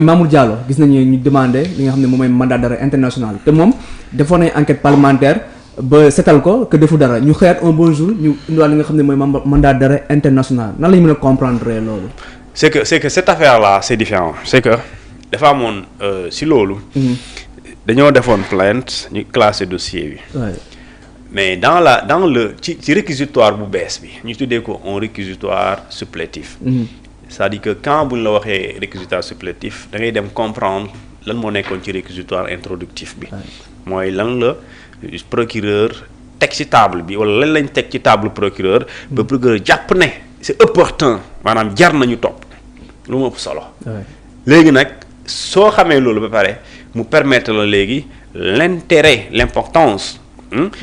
Mamour Diallo gis nañu ñu demandé li nga xam ne moom mooy mandat d'arrêt international te moom defoon nañ enquête parlementaire ba setal ko que defu dara ñu xëyaat un bon jour ñu indiwaat li nga xam ne mooy mandat d'arrêt international nan la ñu mën a comprendre loolu. c'est que cette affaire là c'est différent c'est que dafa amoon si loolu. dañoo defoon plainte ñu classé dossier bi. mais dans le ci réquisitoire bu bees bi ñu tuddee ko un réquisitoire supplétif. c'est-à-dire que quand bu ñu la waxee réquisitoire supplétif da ngay dem comprendre lan moo nekkoon ci réquisitoire introductif bi. mooy lan la procureur teg ci table bi wala lan lañ teg ci table procureur. ba procureur jàpp ne c'est opportun maanaam jar nañu topp lu mu ëpp solo. léegi nag soo xamee loolu ba pare mu permettre la léegi l'intérêt l'importance.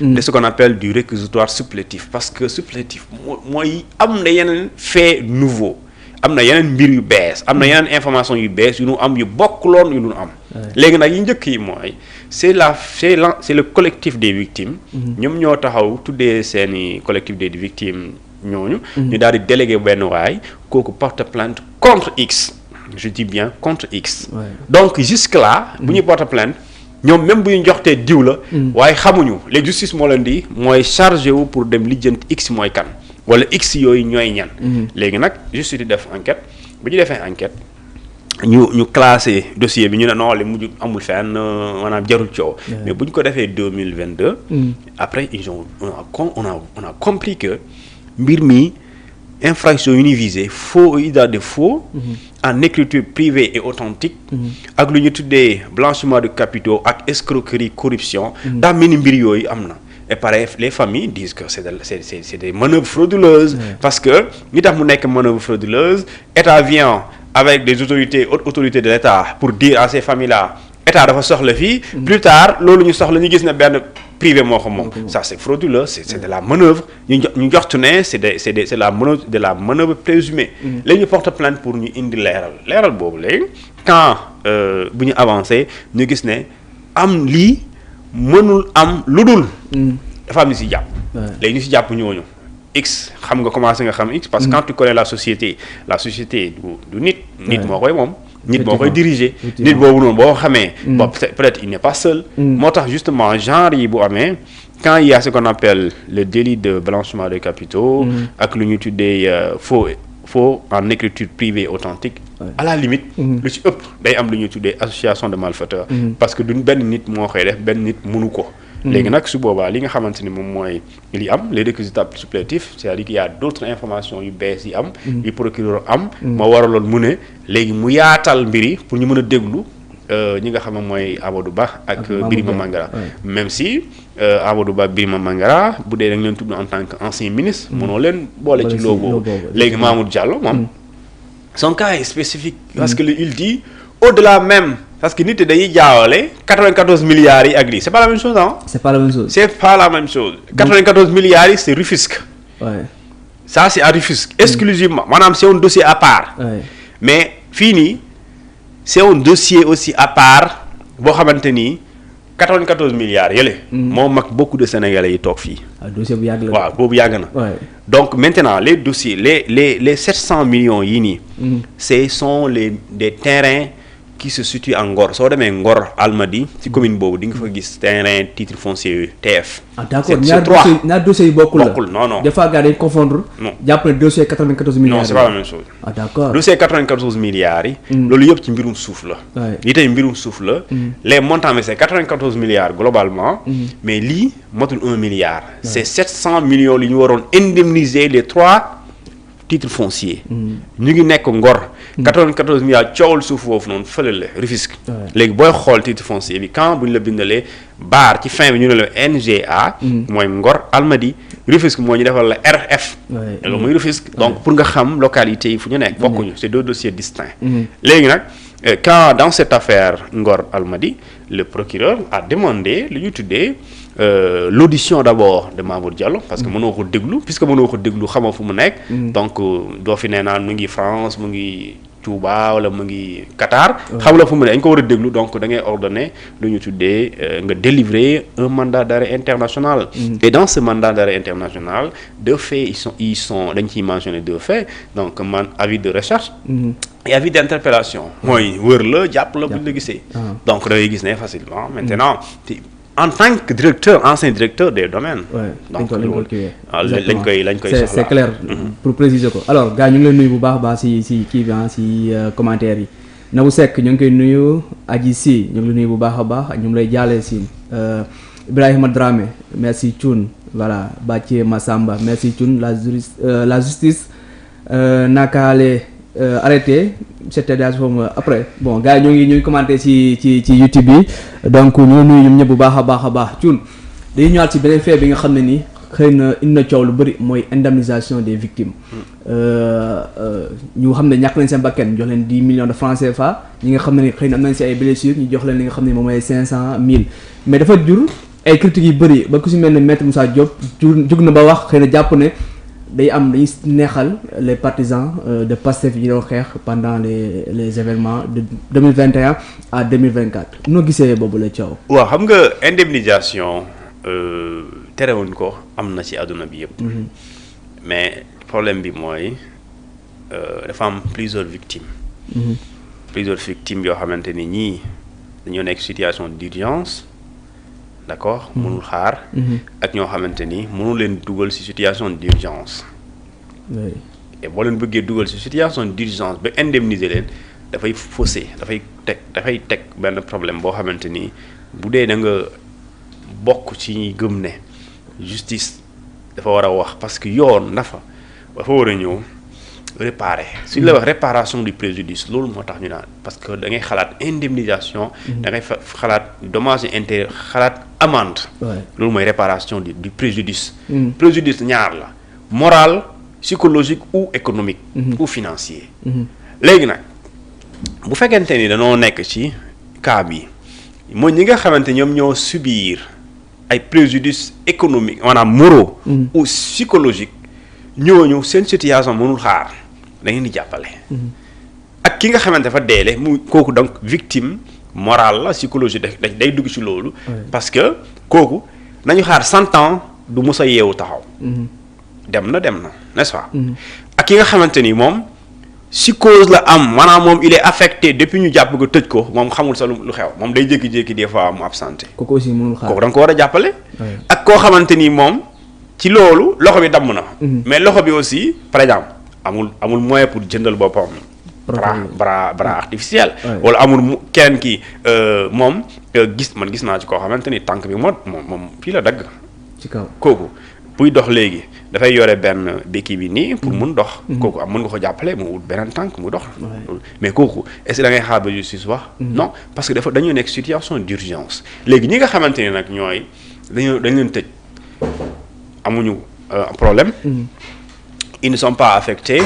de ce qu'on appelle du réquisitoire supplétif parce que supplétif mooy am na yeneen fait nouveau. am na yeneen mbir yu bees am na yeneen information yu bees yu nu am yu bokkuloon yu nu am. léegi nag yi njëkk yi mooy c'est le collectif des victimes. ñoom ñoo taxaw tuddee seeni collectif des victimes ñooñu. ñu daal di délégué benn waay kooku porte plainte contre X. je dis bien contre X. donc jusque là. bu ñu porte plainte ñoom même bu ñu joxtee diw la. waaye xamuñu les justice moo leen di mooy chargé wu pour dem lijjanti X mooy kan. wala x yooyu ñooy ñan. léegi nag juste di def enquête bu ñu defee enquête ñu classé dossier bi ñu ne non li mujj amul fenn maanaam jarul coow. mais bu ñu ko defee 2022. après on a compris que mbir mi infraction yu ñuy visé faux usage de faux. en écriture privée et authentique. ak lu ñu tuddee blanchiment de capitaux ak escroquerie corruption. daa mel ni mbir yooyu am na. et pareil les familles disent que c'est des manœuvres frauduleuses. parce que li tax mu nekk manœuvre frauduleuse État vient avec des hautes autorités de l'État pour dire à ces familles là État dafa soxla fii. plus tard loolu ñu soxla ñu gis ne benn privé moo ko moom. ça c'est frauduleux c'est de la manœuvre ñu joxtu ne c'est la manœuvre présumée. léegi ñu porte plainte pour ñu indi leeral boobu léegi quand bu ñu avancé ñu gis ne am lii. mënul am lu dul. dafa am ñu si jàpp. léegi ñu si jàpp ñooñu X xam nga commencé nga xam X. parce que quand tu connais la société du nit. nit moo koy moom. nit moo koy diriger. nit boobu noonu boo xamee. bon peut-être il n'est pas seul. moo tax justement genre yi bu amee quand il y a ce qu'on appelle le délit de blanchiment de capitaux. ak lu ñu tuddee faux en écriture privée authentique. à la limite. lu ci ëpp day am lu ñuy tuddee association de malfaiteurs. parce que duñ benn nit moo koy def benn nit mënu ko. léegi nag su boobaa li nga xamante ni moom mooy li am les réquisitoires supplétifs c'est-à-dire qu'il y a d'autres informations yu bees yi am. yu procureur am. moo waraloon mu ne léegi mu yaatal mbiri pour ñu mën a déglu ñi nga xam ne mooy Amadou Ba ak Birima Mangara. même si Amadou Ba Birima Mangara bu dee da nga leen tudd en tant que ancien ministre. mënoo leen boole ci logo léegi Mamour Diallo moom. son cas est spécifique. parce que il dit au-delà même. parce que nit dañuy jaawale 94 milliards yi ak lii c'est pas la même chose hein. c'est pas la même chose. c'est pas la même chose. 94 milliards yi c'est Rufisque. ça c'est à Rufisque. exclusivement maanaam c'est un dossier à part. mais fii nii c'est un dossier aussi à part boo xamante ni 94 milliards yële. moo mag beaucoup de Sénégalais yi toog fii. dossier bu yàgg la waaw boobu yàgg na. donc maintenant les dossiers les 700 millions yii nii. ce sont des terrains. qui se situe en Ngor soo demee Ngor Almadi ci commune boobu di nga fa gis terrain titre foncier TF. d'accord ñaar dossiers yi bokkul non. des fois gars dañuy confondre. non jàpp ne dossier 94 milliards. non c'est pas la même chose. d'accord dossier 94 milliards yi. loolu yëpp ci mbirum suuf la. lii tey mbirum suuf la. les montants mais c'est 94 milliards globalement. mais lii matul 1 milliard. c'est 700 millions li ñu waroon indemniser les 3 titres fonciers. ñu ngi nekk Ngor. 94 milliards coowal suuf foofu noonu fële la Rufisque. léegi booy xool titre foncier bi quand bu ñu la bindalee baar ci fin bi ñu ne la NGA. mooy Ngor Almadi Rufisque moo ñu defal la RF. loolu muy Rufisque donc pour nga xam localité yi fu ñu nekk bokkuñu c'est 2 dossiers distincts. léegi nag quand dans cette affaire Ngor Almadi le procureur a demandé lu ñu tuddee l'audition d'abord de Mamour Diallo parce que mënoo ko déglu puisque mënoo ko déglu xamoo fu mu nekk. donc doo fi nee naan mu ngi France mu ngi. Touba wala mu ngi Qatar. xam la fu mu ne dañ ko war a déglu donc da ngay ordonner lu ñu tuddee nga délivrer un mandat d'arrêt international. Et dans ce mandat d'arrêt international deux faits ils sont dañ ciy mentionner deux faits donc avis de recherche. Et avis d'interpellation. mooy wër la jàpp la bu ñu la gisee. donc da ngay gis ne facilement maintenant. En tant que directeur, ancien directeur des domaines. donc lañ koy soxla c'est clair. Pour préciser ko alors gars ñu ngi leen nuyu bu baax a baax si kii bi si commentaire yi Nabou Seck ñu ngi koy nuyu Adji Si ñu ngi lay nuyu bu baax a baax ñu ngi lay jaalee si Ibrahima Dramé merci Thioune voilà Bathie Massamba merci Thioune la justice nakaale arrêté c'est-à-dire après bon gars yi ñu ngi commenté ci YouTube bi donc ñu nuyu ñoom ñëpp bu baax a baax Thioune dañuy ñëwaat ci beneen fait bi nga xam ne nii xëy na indi na coow lu bëri mooy indemnisation des victimes ñu xam ne ñàkk nañ seen bakkan jox leen 10 millions de francs CFA ñi nga xam ne ni xëy na am nañ si ay blessures ñu jox leen li nga xam ne moom mooy 500 000 mais dafa jur ay critiques yu bëri ba ku si mel ne maître Moussa Diop jug na ba wax xëy na jàpp ne dañuy neexal les partisans de Pastef yi doon xeex pendant les événements de 2021 à 2024 noo gisee boobu la coow. waaw xam nga indemnisation terewuñ ko am na ci àdduna bi yëpp. mais problème bi mooy dafa am plusieurs victimes. plusieurs victimes yoo xamante ni ñii dañoo nekk situation d'urgence. d'accord mënul xaar. ak ñoo xamante ni mënu leen dugal ci situation d'urgence. et boo leen bëggee dugal ci situation d'urgence ba indemniser leen dafay fausser dafay teg benn problème boo xamante ni bu dee da nga bokk ci ñi gëm ne justice dafa war a wax parce que yoon dafa war a ñëw réparer suñu la wax réparation du préjudice loolu moo tax ñu naan parce que da ngay xalaat indemnisation. da ngay xalaat dommage intérêt xalaat amende. loolu mooy réparation du préjudice. préjudice ñaar la moral psychologique ou économique. ou financier. léegi nag bu fekkente ni dañoo nekk ci cas bi mooy ñi nga xamante ñoom ñoo subir ay préjudice économique maanaam moraux. ou psychologique ñooñu seen situation mënul xaar. da ngeen di jàppale. ak ki nga xamante dafa deele mu kooku donc victime morale la psychologie day dugg ci loolu. parce que kooku nañu xaar 100 ans du mës a yeewu taxaw. dem na n'est-ce pas. ak ki nga xamante ni moom psychose la am maanaam moom il est affecté depuis ñu jàpp ko tëj ko moom xamul sa lu xew moom day jékki-jékki des fois mu absenté. kooku aussi mënul xaar kooku da nga ko war a jàppale. ak koo xamante ni moom ci loolu loxo bi damm na. mais loxo bi aussi par exemple. amul moyen pour jëndal boppam bras artificiel wala amul keneen ki moom gis naa ci koo xamante ni tànk bi moom fii la dagg ci kaw kooku buy dox léegi dafay yore benn béquille bi nii pour mun dox kooku mën nga ko jàppale mu wut beneen tànk mu dox mais kooku est-ce que da ngay xaar ba justice wax non parce que dañoo nekk situation d'urgence léegi ñi nga xamante ni nag ñooy dañ leen tëj amuñu problème ils ne sont pas affectés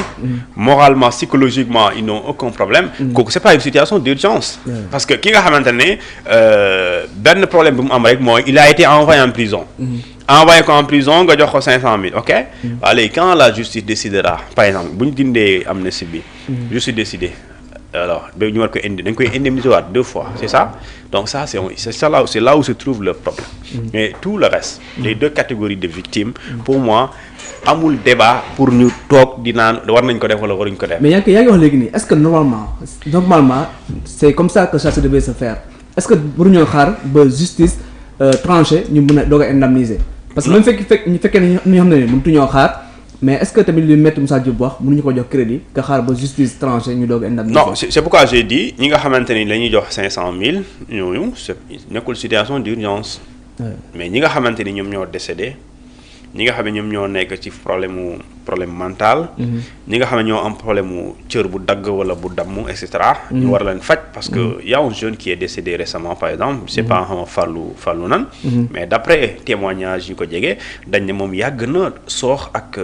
moralement psychologiquement ils n'ont aucun problème kooku c'est pas une situation d'urgence parce que ki nga xamante ne benn problème bi mu am rek mooy il a été envoyé en prison envoyé ko en prison nga jox ko 500 000 ok waaw léegi quand la justice décidera par exemple bu ñu dindee amnistie bi justice décidé alors ba ñu war ko dañ koy indemniser waat 2 fois c'est ça donc ça c'est là où se trouve le problème mais tout le reste les 2 catégories de victimes pour moi amul débat pour ñu toog di naan war nañ ko def wala waruñ ko def. mais yaa ngi wax léegi nii est-ce que normalement c'est comme ça que ça devait se faire est-ce que waruñoo xaar ba justice tranché ñu mën a doog a indemniser. parce que même ñu fekkee ne ñu xam ne mënatuñoo xaar mais est-ce que tamit li Maître Moussa Diop wax mënuñu ko jox crédit nga xaar ba justice tranché ñu doog a indemniser. non c'est pourquoi j'ai dit ñi nga xamante ni la ñuy jox 500 000 ñooñu nekkul situation d'urgence. mais ñi nga xamante ni ñoom ñoo décédé. ñi nga xam ne ñoom ñoo nekk ci problème mental. ñi nga xam ne ñoo am problème mu cër bu dagg wala bu damm et cetera. ñu war leen faj parce que y a un jeune qui est décédé récemment par exemple c'est pas xam Fallou nan. mais d'après témoignage yu ko jege dañ ne moom yàgg na soox ak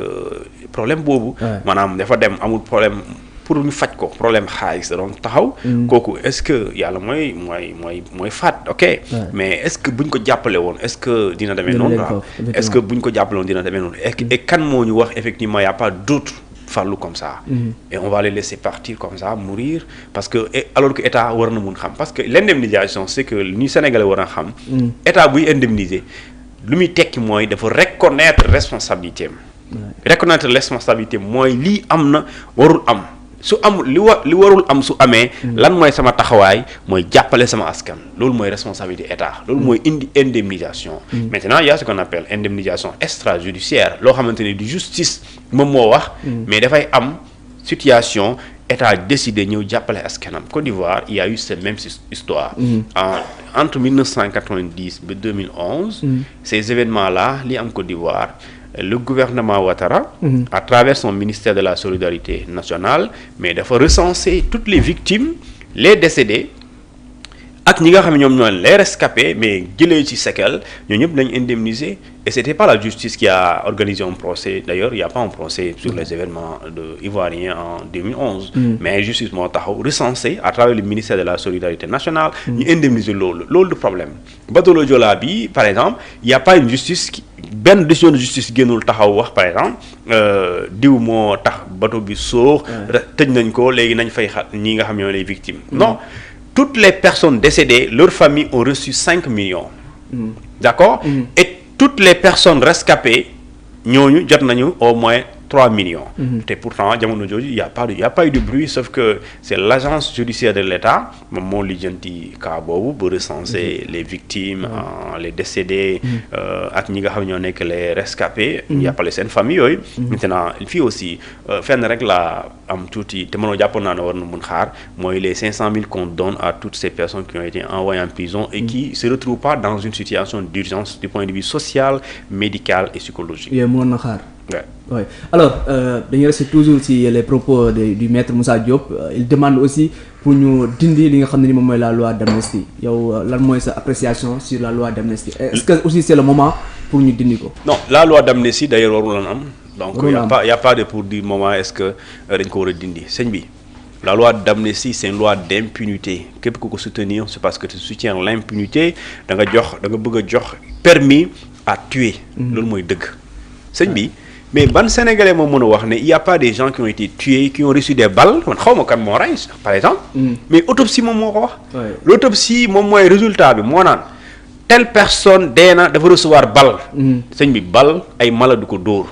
problème boobu. maanaam dafa dem amul problème. pour ñu faj ko problème xaalis da doon taxaw. kooku est-ce que yàlla mooy faat ok. mais est-ce que buñ ko jàppale woon est-ce que dina demee noonu. est-ce que buñ ko jàppale woon dina demee noonu. et kan moo ñu wax effectivement y a pas d'autre fallu comme ça. Et on va les laisser partir comme ça mourir parce que alors que état war na mun xam parce que l'indemnisation c'est que ni Sénégalais war a xam. état buy indemniser lu muy tekki mooy dafa reconnaître responsabilité am. reconnaître responsabilité mooy lii am na warul am. su amul li warul am su amee lan mooy sama taxawaay mooy jàppale sama askan loolu mooy responsabilité état loolu mooy indi indemnisation maintenant il y a ce qu'on appelle indemnisation extrajudiciaire loo xamante ne di justice moom moo wax mais dafay am situation état décidé ñëw jàppale askanam Côte d'Ivoire il y a eu cette même histoire entre 1990 ba 2011 ces événements là li am Côte d'Ivoire le gouvernement Ouattara, à travers son ministère de la Solidarité nationale, mais dafa recenser toutes les victimes, les décédés, ak ñi nga xam ne ñoom ñoo les rescapés mais jëlee ci séquelles ñoo ñëpp lañ indemniser et c'était pas la justice qui a organisé un procès d'ailleurs il y a pas un procès sur les événements ivoiriens en 2011 mais justice moo taxaw recensé à travers le ministère de la Solidarité nationale ñu indemniser loolu du problème bateau Joola bi par exemple il y a pas une justice benn décision de justice génnul taxaw wax par exemple diw moo tax bateau bi soox tëj nañ ko léegi nañ fay xat ñi nga xam ñoo les victimes non toutes les personnes décédées, leurs familles ont reçu 5 millions. D'accord? Et toutes les personnes rescapées, ñooñu jot nañu au moins 3 millions. Et pourtant, jamono jooju, il y a pas eu de bruit, sauf que c'est l'agence judiciaire de l'État, moom moo lijjanti cas boobu ba recenser les victimes, les décédés, ak ñi nga xam ñoo nekk les rescapés, jàppale seen famille yooyu. Maintenant, fii aussi fenn rek la am tuuti te mënoo jàppoon naa ne war na mun xaar mooy les 500 000 qu'on donne à toutes ces personnes qui ont été envoyées en prison et qui se retrouvent pas dans une situation d'urgence du point de vue social, médical et psychologique. yooyu mënoon na xaar. Ouais. Ouais. Alors dañuy rester toujours ci les propos du maître Moussa Diop il demande aussi pour ñu dindi li nga xam ne ni moom mooy la loi d'amnistie yow lan mooy sa appréciation sur la loi d'amnistie est-ce que aussi c'est le moment pour ñu dindi ko. Non, la loi d'amnistie d'ailleurs warul am. Donc il y a pas de pour dire moment est-ce que dañ ko war a dindi sëñ bi la loi d'amnistie c'est une loi d'impunité képp ku ko soutenir c'est parce que tu soutiens l'impunité da nga bëgg a jox permis à tuer. loolu mooy dëgg sëñ bi. Mais ban Sénégalais moo mën a wax ne il y a pas des gens qui ont été tués qui ont reçu des balles man xaw ma kan moo rey par exemple. mais autopsie moom moo ko wax. l'autopsie moom mooy résultat bi moo naan telle personne dee na dafa recevoir balle. sëñ bi balle ay mala du ko dóor.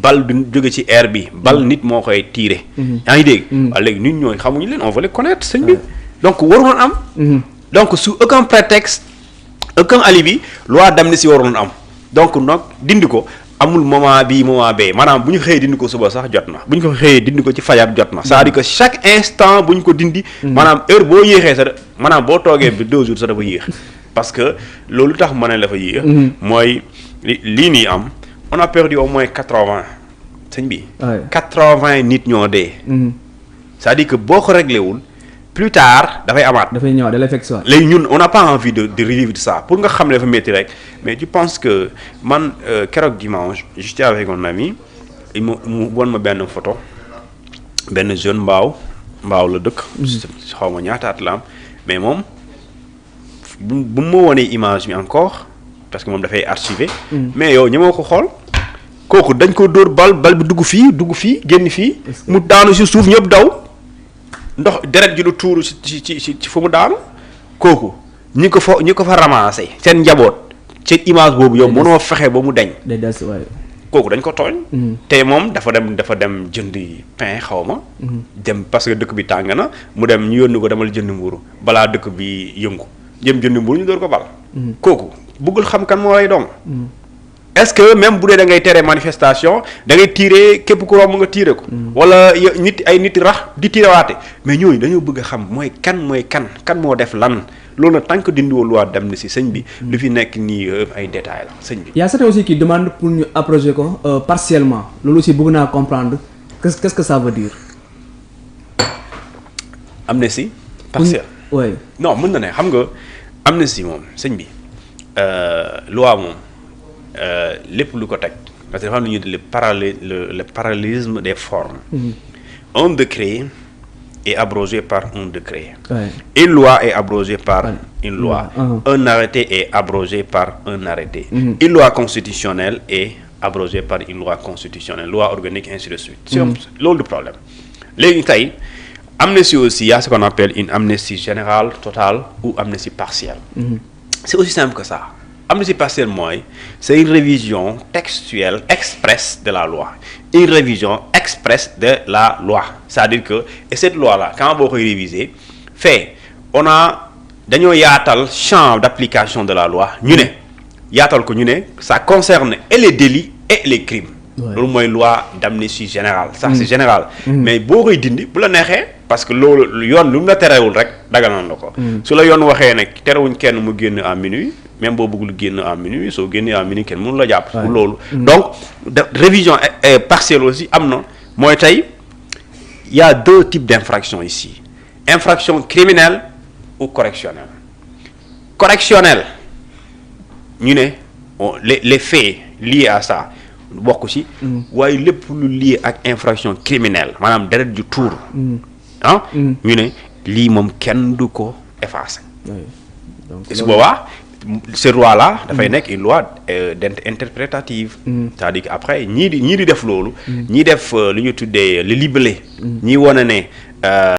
balle du jóge ci air bi balle nit moo koy tirer. yaa ngi dégg. waaw léegi nit ñooy xamuñu leen on veut les connaître sëñ bi. donc waruloon am. donc sous aucun prétexte aucun alibi loi d'amnistie waruloon am donc nag dindi ko. amul moment bee maanaam bu ñu xëyee dindi ko suba sax jot na bu ñu ko xëyee dindi ko ci fajar jot na c'est-à-dire que chaque instant bu ñu ko dindi maanaam heure boo yéexee sax maanaam boo toogee bi 2 jours sax dafa yéex parce que loolu tax ma ne dafa yéex mooy lii nii am on a perdu au moins 80 sëñ bi 80 nit ñoo dee c'est-à-dire que boo ko réglé wul plus tard dafay amaat. dafay ñëwaat da lay fekk si waat. léegi ñun on n'a pas envie de revivre ça pour nga xam ne dafa métti rek mais je pense que man keroog dimanche j'étais avec un ami mu won ma benn photo benn jeune mbaaw la dëkk. xaw ma ñaata at la am mais moom bu ma wonee image bi encore parce que moom dafay archiver. mais yow ñemoo ko xool. kooku dañ ko dóor bal bi dugg fii génn fii. mu daanu ci suuf ñëpp daw. ndox deret ji lu tuuru ci fu mu daanu kooku ñi ko fa ramassé seen njaboot ci image boobu yow mënoo fexe ba mu deñ kooku dañ ko tooñ te moom dafa dem jëndi pain xaw ma dem parce que dëkk bi tàng na mu dem ñu yónni ko demal jënd mburu balaa dëkk bi yëngu jëm jënd mburu ñu door ko bal kooku bëggul xam kan moo lay doom est-ce que même bu dee da ngay tere manifestation da ngay tirer képp ku romb nga tirer ko. wala ay nit rax di tirewaate mais ñooñu dañoo bëgg a xam mooy kan moo def lan loolu nag tant que dindiwoo loi d'amnistie sëñ bi. lu fi nekk nii ay détails la sëñ bi. y a certains aussi qui demandent pour ñu abroger ko partiellement loolu aussi bëgg naa comprendre qu'est-ce que ça veut dire. amnistie partielle. oui non mën na ne xam nga amnistie moom sëñ bi loi moom. lépp lu ko teg parce que dafa am lu ñuy di le parallélisme des formes. Un décret est abrogé par un décret. Une loi est abrogée par une loi. Un arrêté est abrogé par un arrêté. Une loi constitutionnelle est abrogé par une loi constitutionnelle, loi organique, ainsi de suite. C'est loolu du problème. Léegi tey amnistie aussi, il y a ce qu'on appelle une amnistie générale, totale ou amnistie partielle. C'est aussi simple que ça. Amnistie partielle, moi, c'est une révision textuelle expresse de la loi. Une révision expresse de la loi. C'est-à-dire que, et cette loi-là, quand on va réviser, on a dañoo yaatal champ d'application de la loi ñu ne yaatal ko ñu ne ça concerne et les délits et les crimes. loolu mooy loi d'amnistie générale. ça c'est général. mais boo koy dindi bu la neexee parce que loolu yoon lu mu la terewul rek daganal la ko. su la yoon waxee ne terewuñ kenn mu génn à minuit même boo bëggul génn à minuit soo génnee à minuit kenn mënu la jàpp. pour loolu donc révision partielle aussi am na mooy tey il y a deux types d'infractions ici infraction criminelle ou correctionnelle. Correctionnelle ñu ne les faits liés à ça bokk ci waaye lépp lu lié ak infraction criminelle maanaam deret ju tuur ñu ne lii moom kenn du ko effacer. su boobaa ce loi là dafay nekk une loi interprétative. c'est-à-dire que après ñii di def loolu ñii def lu ñu tuddee le libellé ñii wane ne